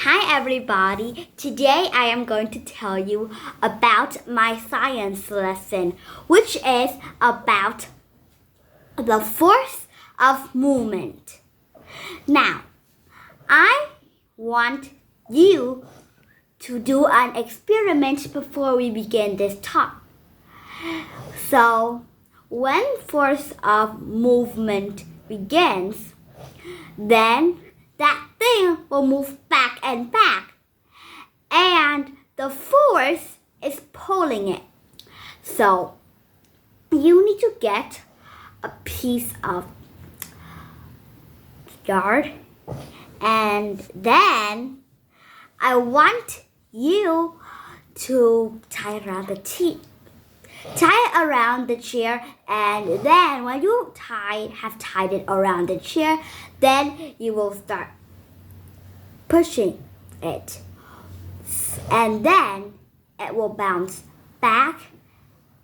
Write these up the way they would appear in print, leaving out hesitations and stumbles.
Hi everybody, today I am going to tell you about my science lesson, which is about the force of movement. Now, I want you to do an experiment before we begin this talk. So, when force of movement begins, then that thing will move back and back, and the force is pulling it. So you need to get a piece of yard, and then I want you to tie it around the chair, and then when you have tied it around the chair, then you will start pushing it, and then it will bounce back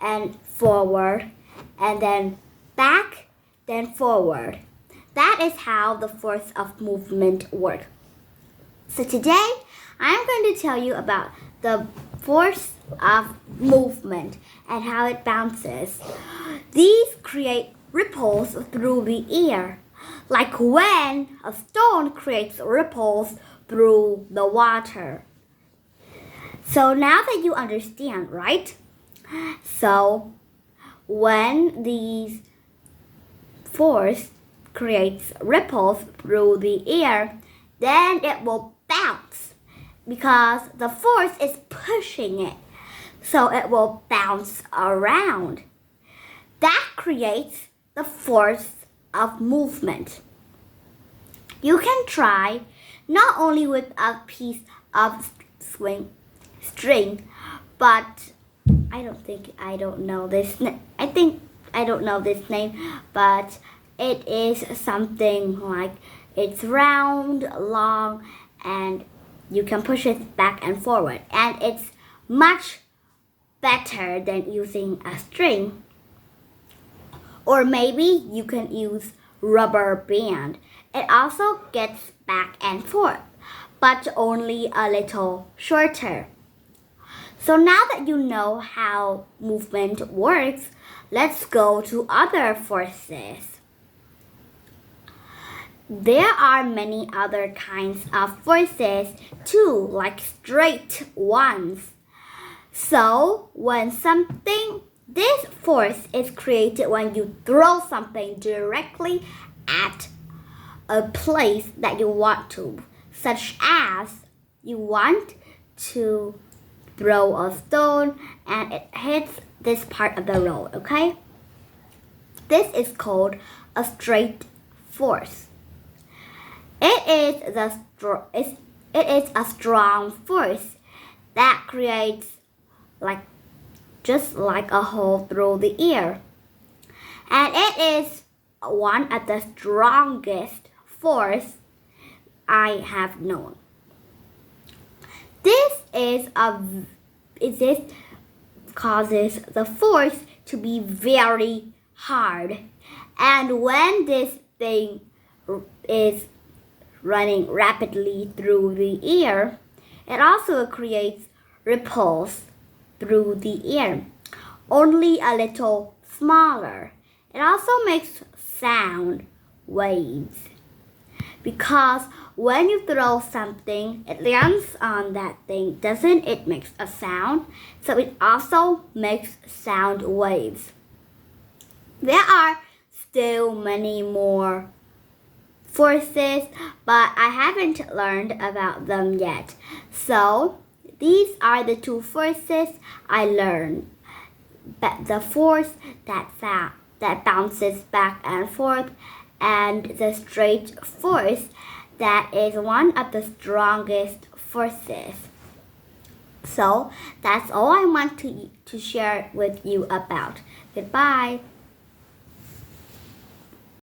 and forward, and then back, then forward. That is how the force of movement works. So today I'm going to tell you about the force of movement and how it bounces. These create ripples through the air, like when a stone creates ripples through the water. So now that you understand, right? So when these force creates ripples through the air, then it will bounce because the force is pushing it. So it will bounce around. That creates the force of movement. You can try not only with a piece of string, but I don't know this name, but it is something like it's round, long, and you can push it back and forward, and it's much better than using a string. Or maybe you can use rubber band. It also gets back and forth, but only a little shorter. So now that you know how movement works, let's go to other forces. There are many other kinds of forces too, like straight ones. So this force is created when you throw something directly at a place that you want to, such as you want to throw a stone and it hits this part of the road, okay? This is called a straight force. It is a strong force that creates just like a hole through the air. And it is one of the strongest force I have known. This causes the force to be very hard. And when this thing is running rapidly through the air, it also creates ripples through the air, only a little smaller. It also makes sound waves, because when you throw something, it lands on that thing, doesn't it make a sound? So it also makes sound waves. There are still many more forces, but I haven't learned about them yet. So these are the two forces I learned. But the force that bounces back and forth, and the straight force that is one of the strongest forces. So that's all I want to share with you about. Goodbye.